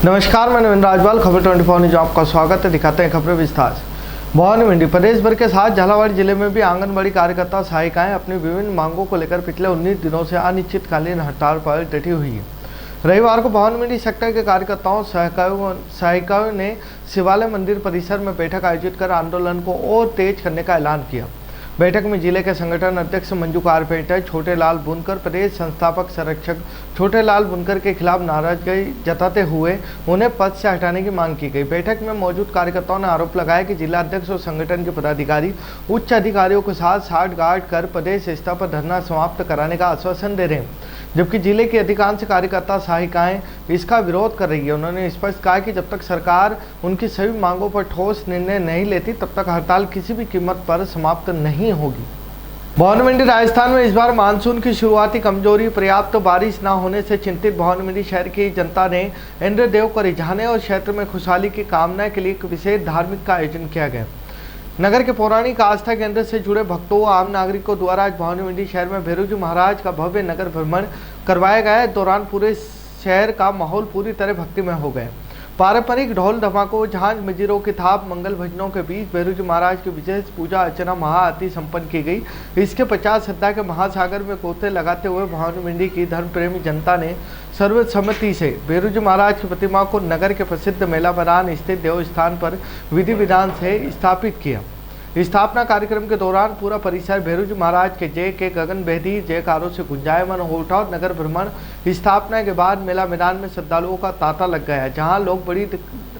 नमस्कार, मैं नवीन राजवाल, खबर 24 न्यूज आपका स्वागत है। दिखाते हैं खबरें विस्तार से। भवानी मंडी प्रदेश भर के साथ झालावाड़ जिले में भी आंगनबाड़ी कार्यकर्ता सहायिकाएं अपनी विभिन्न मांगों को लेकर पिछले 19 दिनों से अनिश्चितकालीन हड़ताल पर डटी हुई है। रविवार को भवानी मंडी सेक्टर के कार्यकर्ताओं सहायिकाओं ने शिवालय मंदिर परिसर में बैठक आयोजित कर आंदोलन को और तेज करने का ऐलान किया। बैठक में जिले के संगठन अध्यक्ष मंजू कारपेंटर, छोटे लाल बुनकर, प्रदेश संस्थापक संरक्षक छोटे लाल बुनकर के खिलाफ नाराजगी जताते हुए उन्हें पद से हटाने की मांग की गई। बैठक में मौजूद कार्यकर्ताओं ने आरोप लगाया कि जिला अध्यक्ष और संगठन के पदाधिकारी उच्च अधिकारियों के साथ साठगांठ कर प्रदेश स्तर पर धरना समाप्त कराने का आश्वासन दे रहे हैं, जबकि जिले के अधिकांश कार्यकर्ता सहायिकाएं इसका विरोध कर रही है। उन्होंने स्पष्ट कहा कि जब तक सरकार उनकी सभी मांगों पर ठोस निर्णय नहीं लेती तब तक हड़ताल किसी भी कीमत पर समाप्त नहीं होगी। भवानी मंडी राजस्थान में इस बार मानसून की शुरुआती कमजोरी, पर्याप्त बारिश न होने से चिंतित भवानी मंडी शहर की जनता ने इंद्रदेव को रिझाने और क्षेत्र में खुशहाली की कामना के लिए एक विशेष धार्मिक का आयोजन किया गया। नगर के पौराणिक आस्था केंद्र से जुड़े भक्तों व आम नागरिकों द्वारा आज भवानी मंडी शहर में भैरव जी महाराज का भव्य नगर भ्रमण करवाया गया। इस दौरान पूरे शहर का माहौल पूरी तरह भक्तिमय हो गया। पारंपरिक ढोल धमाकों, झांझ मजीरों की थाप, मंगल भजनों के बीच भैरव जी महाराज की विशेष पूजा अर्चना महाआरती संपन्न की गई। इसके 50 श्रद्धा के महासागर में गोते लगाते हुए भवानी मंडी की धर्म प्रेमी जनता ने सर्वसम्मति से भैरव जी महाराज की प्रतिमा को नगर के प्रसिद्ध मेला मैदान स्थित देव स्थान पर विधि विधान से स्थापित किया। स्थापना कार्यक्रम के दौरान पूरा परिसर भैरव जी महाराज के जय के गगन भेदी जयकारों से गुंजायमान हो उठा। नगर भ्रमण स्थापना के बाद मेला मैदान में श्रद्धालुओं का तांता लग गया, जहां लोग बड़ी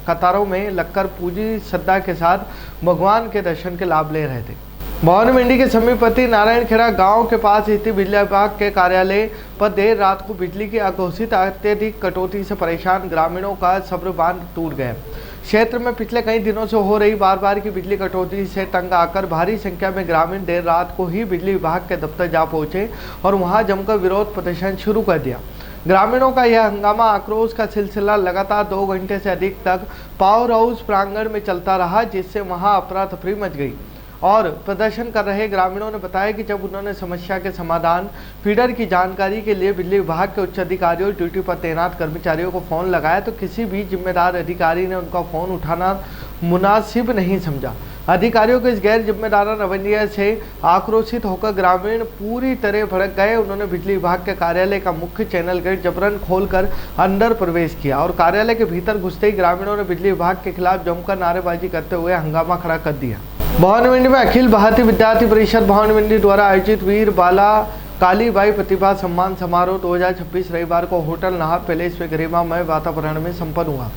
कतारों में लगकर पूजी श्रद्धा के साथ भगवान के दर्शन के लाभ ले रहे थे। भवानी मंडी के समीपवर्ती नारायणखेड़ा गांव के पास स्थित बिजली विभाग के कार्यालय पर देर रात को बिजली की अघोषित अत्यधिक कटौती से परेशान ग्रामीणों का सब्र बांध टूट गया। क्षेत्र में पिछले कई दिनों से हो रही बार की बिजली कटौती से तंग आकर भारी संख्या में ग्रामीण देर रात को ही बिजली विभाग के दफ्तर जा पहुंचे और वहां जमकर विरोध प्रदर्शन शुरू कर दिया। ग्रामीणों का यह हंगामा आक्रोश का सिलसिला लगातार 2 घंटे से अधिक तक पावर हाउस प्रांगण में चलता रहा, जिससे वहां अफरा तफरी मच गई। और प्रदर्शन कर रहे ग्रामीणों ने बताया कि जब उन्होंने समस्या के समाधान फीडर की जानकारी के लिए बिजली विभाग के उच्च अधिकारियों, ड्यूटी पर तैनात कर्मचारियों को फ़ोन लगाया तो किसी भी जिम्मेदार अधिकारी ने उनका फ़ोन उठाना मुनासिब नहीं समझा। अधिकारियों के इस गैर जिम्मेदार रवैये से आक्रोशित होकर ग्रामीण पूरी तरह भड़क गए। उन्होंने बिजली विभाग के कार्यालय का मुख्य चैनल गेट जबरन खोलकर अंदर प्रवेश किया और कार्यालय के भीतर घुसते ही ग्रामीणों ने बिजली विभाग के खिलाफ जमकर नारेबाजी करते हुए हंगामा खड़ा कर दिया। भवानी मंडी में अखिल भारतीय विद्यार्थी परिषद भवानी मंडी द्वारा आयोजित वीर बाला कालीबाई प्रतिभा सम्मान समारोह 2026 रविवार को होटल नाहर पैलेस में गरिमामय वातावरण में संपन्न हुआ।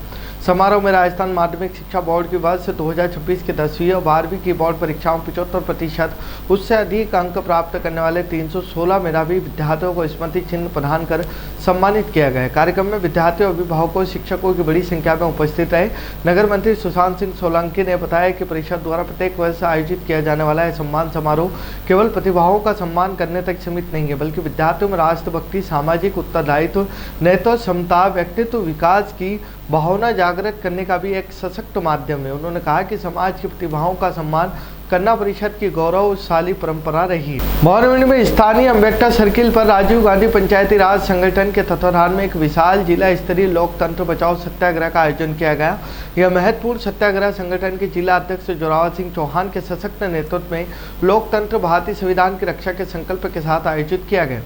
समारोह में राजस्थान माध्यमिक शिक्षा बोर्ड की वर्ष 2026 की 10वीं और 12वीं की बोर्ड परीक्षाओं 75% उससे अधिक अंक प्राप्त करने वाले 316 मेधावी विद्यार्थियों को स्मृति चिन्ह प्रदान कर सम्मानित किया गया। कार्यक्रम में विद्यार्थियों, अभिभावकों, शिक्षकों की बड़ी संख्या में उपस्थित रहे। नगर मंत्री सुशांत सिंह सोलंकी ने बताया कि परिषद द्वारा प्रत्येक वर्ष आयोजित किया जाने वाला यह सम्मान समारोह केवल प्रतिभाओं का सम्मान करने तक सीमित नहीं है, बल्कि विद्यार्थियों में राष्ट्रभक्ति, सामाजिक उत्तरदायित्व, नेतृत्व क्षमता, व्यक्तित्व विकास की भावना जागृत करने का भी एक सशक्त माध्यम है। उन्होंने कहा कि समाज की प्रतिभाओं का सम्मान करना परिषद की गौरवशाली परंपरा रही है। भवानी मंडी में स्थानीय अम्बेडकर सर्किल पर राजीव गांधी पंचायती राज संगठन के तत्वाधान में एक विशाल जिला स्तरीय लोकतंत्र बचाओ सत्याग्रह का आयोजन किया गया। यह महत्वपूर्ण सत्याग्रह संगठन के जिला अध्यक्ष जोरावर सिंह चौहान के सशक्त नेतृत्व में लोकतंत्र, भारतीय संविधान की रक्षा के संकल्प के साथ आयोजित किया गया।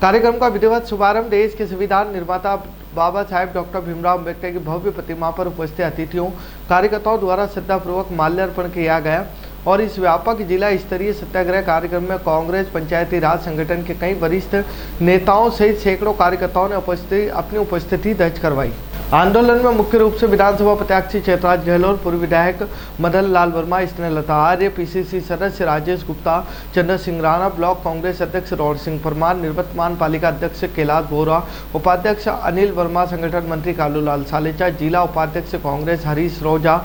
कार्यक्रम का विधिवत शुभारंभ देश के संविधान निर्माता बाबा साहेब डॉक्टर भीमराव अम्बेडकर की भव्य प्रतिमा पर उपस्थित अतिथियों, कार्यकर्ताओं द्वारा श्रद्धापूर्वक माल्यार्पण किया गया। और इस व्यापक जिला स्तरीय सत्याग्रह कार्यक्रम में कांग्रेस, पंचायती राज संगठन के कई वरिष्ठ नेताओं सहित सैकड़ों कार्यकर्ताओं ने अपनी उपस्थिति दर्ज करवाई। आंदोलन में मुख्य रूप से विधानसभा प्रत्याशी चैतराज गहलोत, पूर्व विधायक मदन लाल वर्मा, स्नेहलता आर्य, पीसीसी सदस्य राजेश गुप्ता, चंद्र सिंह राणा, ब्लॉक कांग्रेस अध्यक्ष रौर सिंह परमार, निवर्तमान पालिका अध्यक्ष कैलाश बोरा, उपाध्यक्ष अनिल वर्मा, संगठन मंत्री कालूलाल सालेचा, जिला उपाध्यक्ष कांग्रेस हरीश रोजा,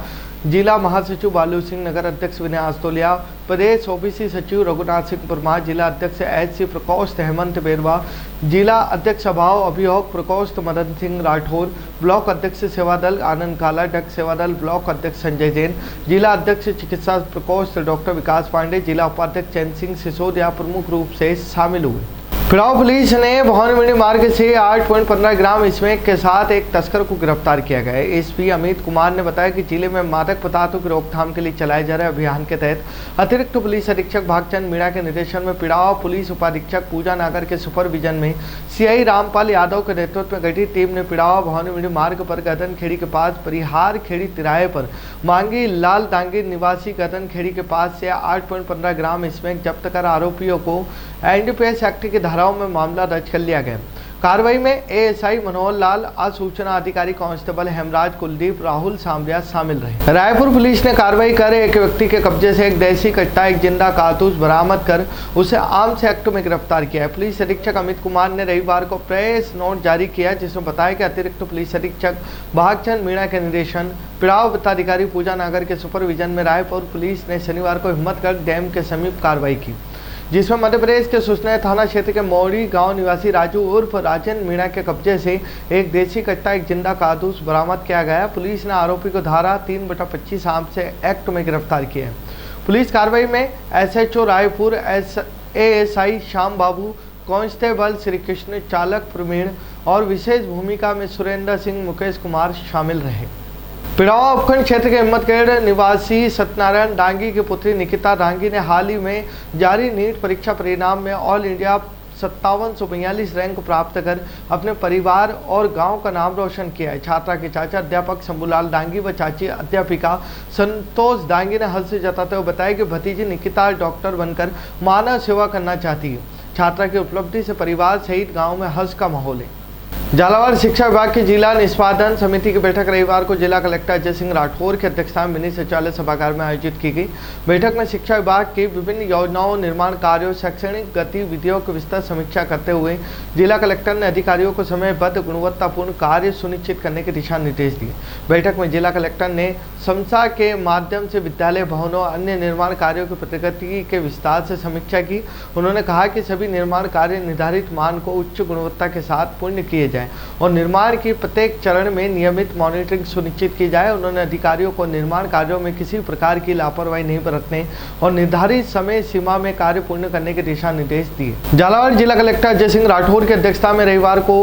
जिला महासचिव बालू सिंह, नगर अध्यक्ष विनय आस्तोलिया, प्रदेश ओबीसी सचिव रघुनाथ सिंह परमार, जिला अध्यक्ष एचसी प्रकोष्ठ हेमंत बेरवा, जिला अध्यक्ष अभाव अभियोग प्रकोष्ठ मदन सिंह राठौर, ब्लॉक अध्यक्ष सेवादल आनंद काला, डक सेवादल ब्लॉक अध्यक्ष संजय जैन, जिला अध्यक्ष चिकित्सा प्रकोष्ठ डॉक्टर विकास पांडे, जिला उपाध्यक्ष चैन सिंह सिसोदिया प्रमुख रूप से शामिल हुए। पिड़ाव पुलिस ने भवानी मार्ग से 8.15 ग्राम स्मैक के साथ एक तस्कर को गिरफ्तार किया गया है। एसपी अमित कुमार ने बताया कि जिले में मादक पदार्थों की रोकथाम के लिए चलाए जा रहे अभियान के तहत अतिरिक्त पुलिस अधीक्षक भागचंद मीणा के निर्देशन में पिड़ाव पुलिस उपाधीक्षक पूजा नागर के सुपरविजन में सीआई रामपाल यादव के नेतृत्व में गठित टीम ने पिड़ाव भवानी मार्ग पर गदन खेड़ी के पास परिहार खेड़ी तिराहे पर मांगी लाल डांगी निवासी गदन खेड़ी के पास से 8.15 ग्राम स्मैक जब्त कर आरोपियों को एनडीपीएस एक्ट की धाराओं में मामला दर्ज कर लिया गया। कार्रवाई में एएसआई मनोहर लाल, सूचना अधिकारी कांस्टेबल हेमराज कुलदीप, राहुल सांबिया शामिल रहे। रायपुर पुलिस ने कार्रवाई कर एक व्यक्ति के कब्जे से एक देसी कट्टा, एक जिंदा कारतूस बरामद कर उसे आर्म्स एक्ट में गिरफ्तार किया है। पुलिस अधीक्षक अमित कुमार ने रविवार को प्रेस नोट जारी किया जिसमें बताया कि अतिरिक्त पुलिस अधीक्षक भागचंद मीणा के निर्देशन पिड़ाव वृत्ताधिकारी पूजा नागर के सुपरविजन में रायपुर पुलिस ने शनिवार को हिम्मतगढ़ डैम के समीप कार्रवाई की, जिसमें मध्य प्रदेश के सुसनेर थाना क्षेत्र के मौड़ी गांव निवासी राजू उर्फ राजन मीणा के कब्जे से एक देसी कट्टा, एक जिंदा कारतूस बरामद किया गया। पुलिस ने आरोपी को धारा 3/25 आर्म्स एक्ट में गिरफ्तार किया है। पुलिस कार्रवाई में एसएचओ रायपुर, एएसआई श्याम बाबू, कांस्टेबल श्री कृष्ण, चालक प्रवीण और विशेष भूमिका में सुरेंद्र सिंह, मुकेश कुमार शामिल रहे। पिड़ाव उपखंड क्षेत्र के हिम्मतगढ़ निवासी सत्यनारायण डांगी की पुत्री निकिता डांगी ने हाल ही में जारी नीट परीक्षा परिणाम में ऑल इंडिया 5742 रैंक प्राप्त कर अपने परिवार और गांव का नाम रोशन किया है। छात्रा के चाचा अध्यापक शंभूलाल डांगी व चाची अध्यापिका संतोष डांगी ने हर्ष जताते हुए बताया कि भतीजी निकिता डॉक्टर बनकर मानव सेवा करना चाहती है। छात्रा की उपलब्धि से परिवार सहित गाँव में हर्ष का माहौल है। झालावाड़ शिक्षा विभाग की जिला निष्पादन समिति की बैठक रविवार को जिला कलेक्टर अजय सिंह राठौर की अध्यक्षता में मिनी सचिवालय सभागार में आयोजित की गई। बैठक में शिक्षा विभाग की विभिन्न योजनाओं, निर्माण कार्यों, शैक्षणिक गतिविधियों की विस्तृत समीक्षा करते हुए जिला कलेक्टर ने अधिकारियों को समयबद्ध गुणवत्तापूर्ण कार्य सुनिश्चित करने के दिशा निर्देश दिए। बैठक में जिला कलेक्टर ने समसा के माध्यम से विद्यालय भवनों, अन्य निर्माण कार्यों की प्रगति के विस्तार से समीक्षा की। उन्होंने कहा कि सभी निर्माण कार्य निर्धारित मान को उच्च गुणवत्ता के साथ पूर्ण किए और निर्माण की प्रत्येक चरण में नियमित मॉनिटरिंग सुनिश्चित की जाए। उन्होंने अधिकारियों को निर्माण कार्यों में किसी प्रकार की लापरवाही नहीं बरतने और निर्धारित समय सीमा में कार्य पूर्ण करने के दिशा निर्देश दिए। झालावाड़ जिला कलेक्टर अजय सिंह राठौर की अध्यक्षता में रविवार को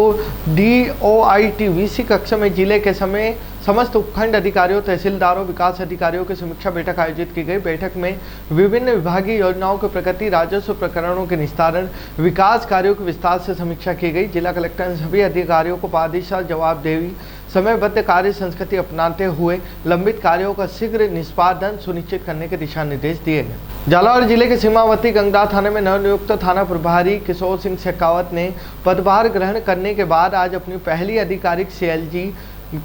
DOITVC कक्ष में जिले के समय समस्त उपखंड अधिकारियों, तहसीलदारों, विकास अधिकारियों की समीक्षा बैठक आयोजित की गई। बैठक में विभिन्न विभागीय योजनाओं की प्रगति, राजस्व प्रकरणों के निस्तारण, विकास कार्यों की विस्तार से समीक्षा की गई। जिला कलेक्टर ने सभी अधिकारियों को पारदर्शी, जवाबदेही, समयबद्ध कार्य संस्कृति अपनाते हुए लंबित कार्यों का शीघ्र निष्पादन सुनिश्चित करने के दिशा निर्देश दिए गए। झालावाड़ जिले के सीमावर्ती गंगदा थाने में नवनियुक्त थाना प्रभारी किशोर सिंह शेखावत ने पदभार ग्रहण करने के बाद आज अपनी पहली आधिकारिक CLG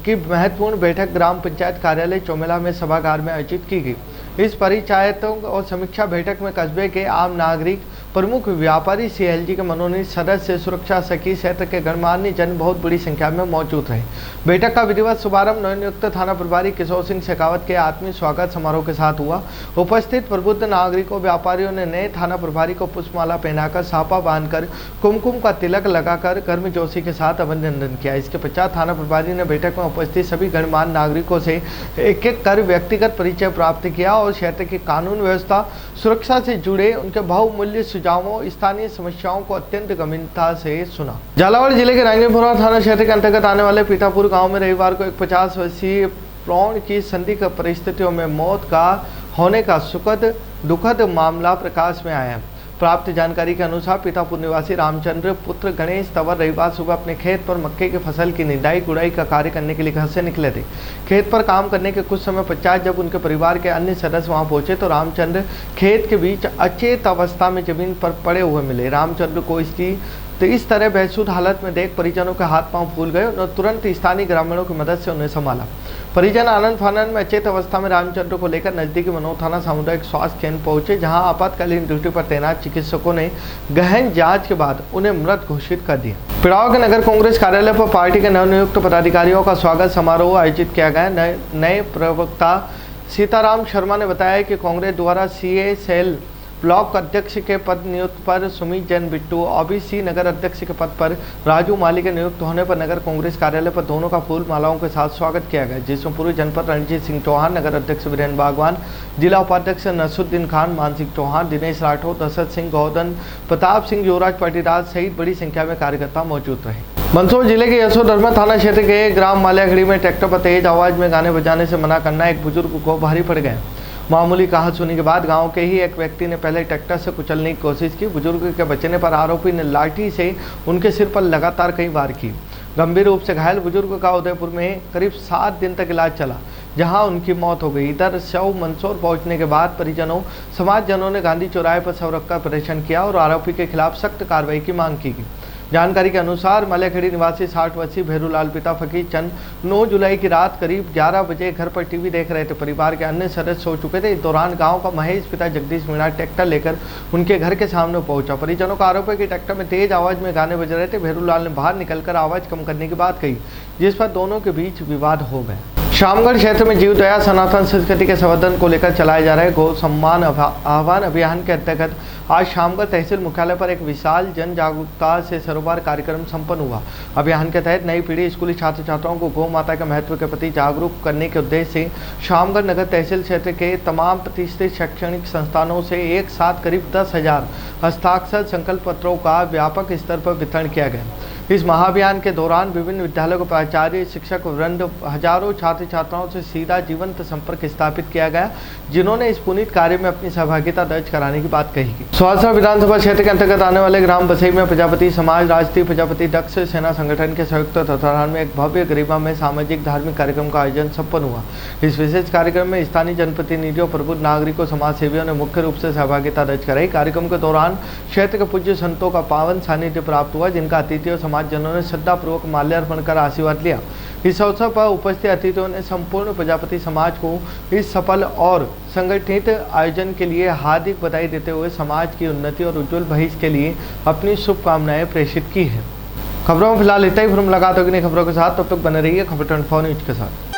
की महत्वपूर्ण बैठक ग्राम पंचायत कार्यालय चौमेला में सभागार में आयोजित की गई। इस परिचायकों और समीक्षा बैठक में कस्बे के आम नागरिक, प्रमुख व्यापारी, CLG के मनोनीत सदस्य, सुरक्षा सखी क्षेत्र के गणमान्य जन बहुत बड़ी संख्या में मौजूद रहे। बैठक का विधिवत शुभारंभ नवनियुक्त थाना प्रभारी किशोर सिंह शेखावत के आत्मीय स्वागत समारोह के साथ हुआ। उपस्थित प्रबुद्ध नागरिकों, व्यापारियों ने नए थाना प्रभारी को पुष्पमाला पहनाकर, साफा बांधकर, कुमकुम का तिलक लगाकर गर्मजोशी के साथ अभिनंदन किया। इसके पश्चात थाना प्रभारी ने बैठक में उपस्थित सभी गणमान्य नागरिकों से एक एक कर व्यक्तिगत परिचय प्राप्त किया और क्षेत्र की कानून व्यवस्था, सुरक्षा से जुड़े उनके बहुमूल्य सुझावों, स्थानीय समस्याओं को अत्यंत गंभीरता से सुना। झालावाड़ जिले के रंगीपुरा थाना क्षेत्र के अंतर्गत आने वाले पीतापुर गांव में रविवार को एक 50 वर्षीय प्रौढ़ की संदिग्ध परिस्थितियों में मौत का होने का सुखद दुखद मामला प्रकाश में आया। प्राप्त जानकारी के अनुसार पीतापुर निवासी रामचंद्र पुत्र गणेश तंवर रविवार सुबह अपने खेत पर मक्के की फसल की निदाई गुड़ाई का कार्य करने के लिए घर से निकले थे। खेत पर काम करने के कुछ समय पश्चात जब उनके परिवार के अन्य सदस्य वहां पहुंचे तो रामचंद्र खेत के बीच अचेत अवस्था में जमीन पर पड़े हुए मिले। रामचंद्र को इस तरह बेसुध हालत में देख परिजनों के हाथ पांव फूल गए और तुरंत स्थानीय ग्रामीणों की मदद से उन्हें संभाला। परिजन आनंद फानंद में अचेत अवस्था में रामचंद्र को लेकर नजदीकी मनोहर थाना सामुदायिक स्वास्थ्य केंद्र पहुंचे, जहां आपातकालीन ड्यूटी पर तैनात चिकित्सकों ने गहन जांच के बाद उन्हें मृत घोषित कर दिया। पिड़ाव के नगर कांग्रेस कार्यालय पर पार्टी के नवनियुक्त पदाधिकारियों का स्वागत समारोह आयोजित किया गया। नए प्रवक्ता सीताराम शर्मा ने बताया कि कांग्रेस द्वारा CA सेल ब्लॉक अध्यक्ष के पद नियुक्त पर सुमित जैन बिट्टू, ओबीसी नगर अध्यक्ष के पद पर राजू माली के नियुक्त होने पर नगर कांग्रेस कार्यालय पर दोनों का फूल मालाओं के साथ स्वागत किया गया, जिसमें पूर्व जनपद रणजीत सिंह चौहान, नगर अध्यक्ष वीरेंद्र बागवान, जिला उपाध्यक्ष नसरुद्दीन खान, मान सिंह चौहान, दिनेश राठौर, दशरथ सिंह गौदन, प्रताप सिंह, युवराज पाटीदार सहित बड़ी संख्या में कार्यकर्ता मौजूद रहे। मंदसौर जिले के यशोधर्मा थाना क्षेत्र के ग्राम मालियागढ़ी में ट्रैक्टर पर तेज आवाज में गाने बजाने से मना करना एक बुजुर्ग को भारी पड़ गया। मामूली कहानी सुनने के बाद गांव के ही एक व्यक्ति ने पहले ट्रैक्टर से कुचलने की कोशिश की। बुजुर्ग के बचने पर आरोपी ने लाठी से उनके सिर पर लगातार कई वार की। गंभीर रूप से घायल बुजुर्ग का उदयपुर में करीब 7 दिन तक इलाज चला, जहां उनकी मौत हो गई। इधर शव मंदसौर पहुंचने के बाद परिजनों समाजजनों ने गांधी चौराहे पर शव रखकर प्रदर्शन किया और आरोपी के खिलाफ सख्त कार्रवाई की मांग की गई। जानकारी के अनुसार मालियागढ़ी निवासी 60 वर्षीय भैरूलाल पिता फकीर चंद 9 जुलाई की रात करीब 11 बजे घर पर टीवी देख रहे थे। परिवार के अन्य सदस्य सो चुके थे। इस दौरान गांव का महेश पिता जगदीश मीणा ट्रैक्टर लेकर उनके घर के सामने पहुंचा। परिजनों का आरोप है कि ट्रैक्टर में तेज आवाज में गाने बज रहे थे। भैरूलाल ने बाहर निकलकर आवाज कम करने की बात कही, जिस पर दोनों के बीच विवाद हो गया। शामगढ़ क्षेत्र में जीव दया सनातन संस्कृति के संवर्धन को लेकर चलाए जा रहे गौ सम्मान आह्वान अभियान के अंतर्गत आज शामगढ़ तहसील मुख्यालय पर एक विशाल जन जागरूकता से सरोवर कार्यक्रम संपन्न हुआ। अभियान के तहत नई पीढ़ी स्कूली छात्र छात्राओं को गौ माता के महत्व के प्रति जागरूक करने के उद्देश्य से शामगढ़ नगर तहसील क्षेत्र के तमाम प्रतिष्ठित शैक्षणिक संस्थानों से एक साथ करीब 10,000 हस्ताक्षर संकल्प पत्रों का व्यापक स्तर पर वितरण किया गया। इस महाअभियान के दौरान विभिन्न विद्यालयों के प्राचार्य, शिक्षक वृंद, हजारों छात्र छात्राओं से सीधा जीवंत संपर्क स्थापित किया गया, जिन्होंने इस पुनीत कार्य में अपनी सहभागिता दर्ज कराने की बात कही गई। स्वास्थ्य विधानसभा क्षेत्र के अंतर्गत आने वाले ग्राम बसई में प्रजापति समाज, राष्ट्रीय प्रजापति दक्ष सेना संगठन के संयुक्त तत्वाधान में एक भव्य गरिमा में सामाजिक धार्मिक कार्यक्रम का आयोजन संपन्न हुआ। इस विशेष कार्यक्रम में स्थानीय जनप्रतिनिधियों, प्रबुद्ध नागरिकों, समाज सेवियों ने मुख्य रूप से सहभागिता दर्ज कराई। कार्यक्रम के दौरान क्षेत्र के पूज्य संतों का पावन सानिध्य प्राप्त हुआ, जिनका अतिथियों समाजजनों ने श्रद्धापूर्वक माल्यार्पण कर आशीर्वाद लिया। इस अवसर पर उपस्थित अतिथियों ने संपूर्ण प्रजापति समाज को इस सफल और संगठित आयोजन के लिए हार्दिक बधाई देते हुए समाज की उन्नति और उज्जवल भविष्य के लिए अपनी शुभकामनाएं प्रेषित की है। खबरों में फिलहाल इतना ही। फिर मुलाकात होगी नई खबरों के साथ, तब तक बने रहिए खबर 24 न्यूज के साथ।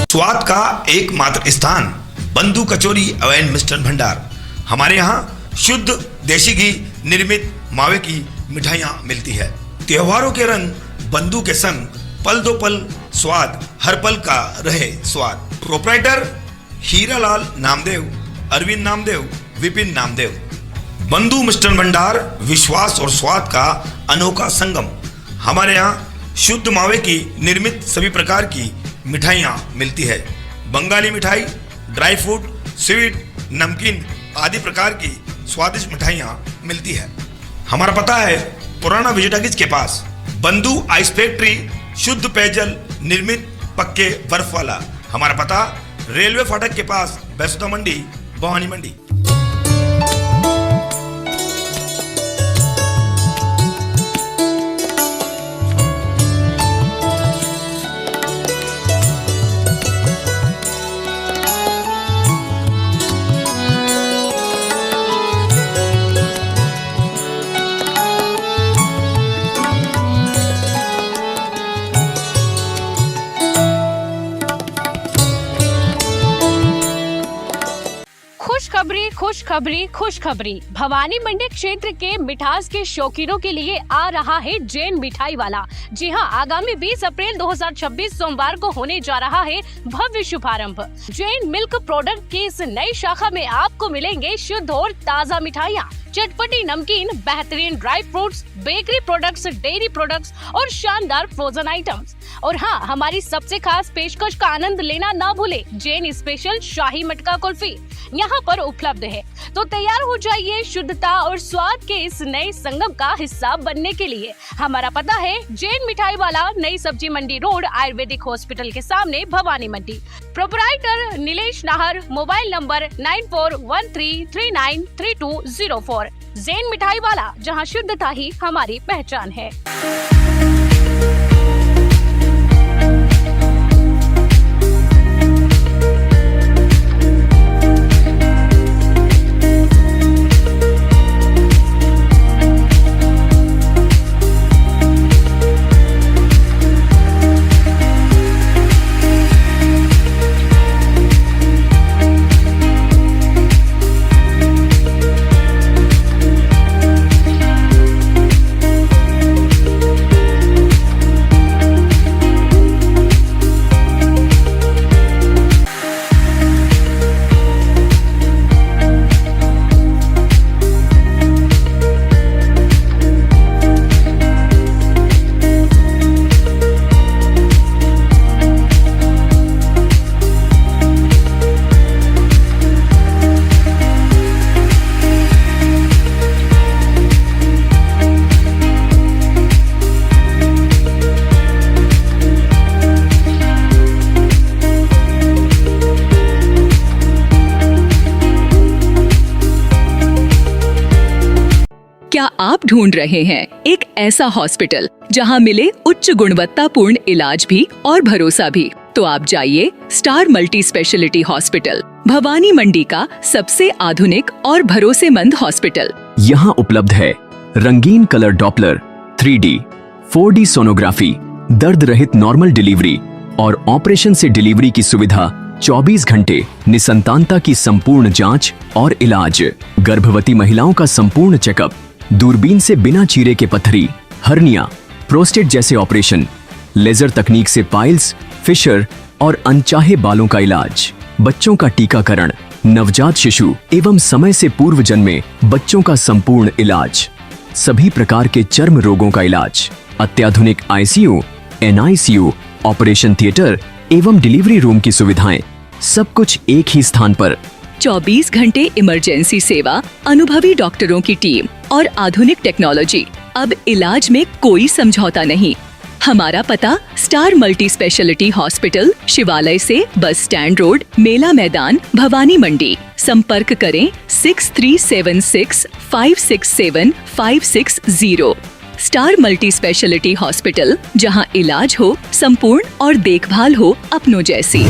स्वाद का एकमात्र स्थान बंधु कचौरी एवं मिष्ठान भंडार। हमारे यहाँ शुद्ध देशी घी निर्मित मावे की मिठाइयाँ मिलती है। त्योहारों के रंग बंधु के संग पल दो पल स्वाद, हर पल का रहे स्वाद। प्रोप्राइटर हीरालाल नामदेव, अरविंद नामदेव, विपिन नामदेव। बंधु मिष्ठान भंडार विश्वास और स्वाद का अनोखा संगम। हमारे यहाँ शुद्ध मावे की निर्मित सभी प्रकार की मिठाइयाँ मिलती है। बंगाली मिठाई, ड्राई फ्रूट, स्वीट, नमकीन आदि प्रकार की स्वादिष्ट मिठाइयाँ मिलती है। हमारा पता है पुराना विजयटागिज के पास। बंधु आइस फैक्ट्री, शुद्ध पेयजल निर्मित पक्के बर्फ वाला। हमारा पता रेलवे फाटक के पास, बैसुदा मंडी, भवानी मंडी। खुशखबरी भवानी मंडी क्षेत्र के मिठास के शौकीनों के लिए आ रहा है जैन मिठाई वाला। जी हां, आगामी 20 अप्रैल 2026 सोमवार को होने जा रहा है भव्य शुभारंभ। जैन मिल्क प्रोडक्ट की इस नई शाखा में आपको मिलेंगे शुद्ध और ताज़ा मिठाइयाँ, चटपटी नमकीन, बेहतरीन dry fruits, bakery products, dairy products और शानदार फ्रोजन आइटम्स। और हाँ, हमारी सबसे खास पेशकश का आनंद लेना ना भूले, जैन स्पेशल शाही मटका कुल्फी यहाँ पर उपलब्ध है। तो तैयार हो जाइए शुद्धता और स्वाद के इस नए संगम का हिस्सा बनने के लिए। हमारा पता है जैन मिठाई वाला, नई सब्जी मंडी रोड, आयुर्वेदिक हॉस्पिटल के सामने, Bhawani Mandi. Proprietor Nilesh Nahar, mobile number 9413393204। Jain मिठाई वाला, जहां शुद्धता ही हमारी पहचान है। क्या आप ढूंढ रहे हैं एक ऐसा हॉस्पिटल जहां मिले उच्च गुणवत्तापूर्ण इलाज भी और भरोसा भी? तो आप जाइए star multi speciality hospital, Bhawani Mandi का सबसे आधुनिक और भरोसेमंद हॉस्पिटल। यहाँ उपलब्ध है रंगीन colour Doppler, 3D, 4D sonography, दर्द रहित नॉर्मल डिलीवरी और ऑपरेशन से डिलीवरी की सुविधा, 24 घंटे निसंतानता की संपूर्ण जांच और इलाज, गर्भवती महिलाओं का संपूर्ण चेकअप, दूरबीन से बिना चीरे के पथरी, हर्निया, प्रोस्टेट जैसे ऑपरेशन, लेजर तकनीक से पाइल्स, फिशर और अनचाहे बालों का इलाज, बच्चों का टीकाकरण, नवजात शिशु एवं समय से पूर्व जन्मे बच्चों का संपूर्ण इलाज, सभी प्रकार के चर्म रोगों का इलाज, अत्याधुनिक ICU, NICU, ऑपरेशन थिएटर एवं डिलीवरी रूम की सुविधाएं, सब कुछ एक ही स्थान पर। 24 घंटे इमरजेंसी सेवा, अनुभवी डॉक्टरों की टीम और आधुनिक टेक्नोलॉजी। अब इलाज में कोई समझौता नहीं। हमारा पता स्टार मल्टी स्पेशलिटी हॉस्पिटल, शिवालय से बस स्टैंड रोड, मेला मैदान, भवानी मंडी। संपर्क करें 6376567560। स्टार मल्टी स्पेशलिटी हॉस्पिटल, जहां इलाज हो संपूर्ण और देखभाल हो अपनों जैसी।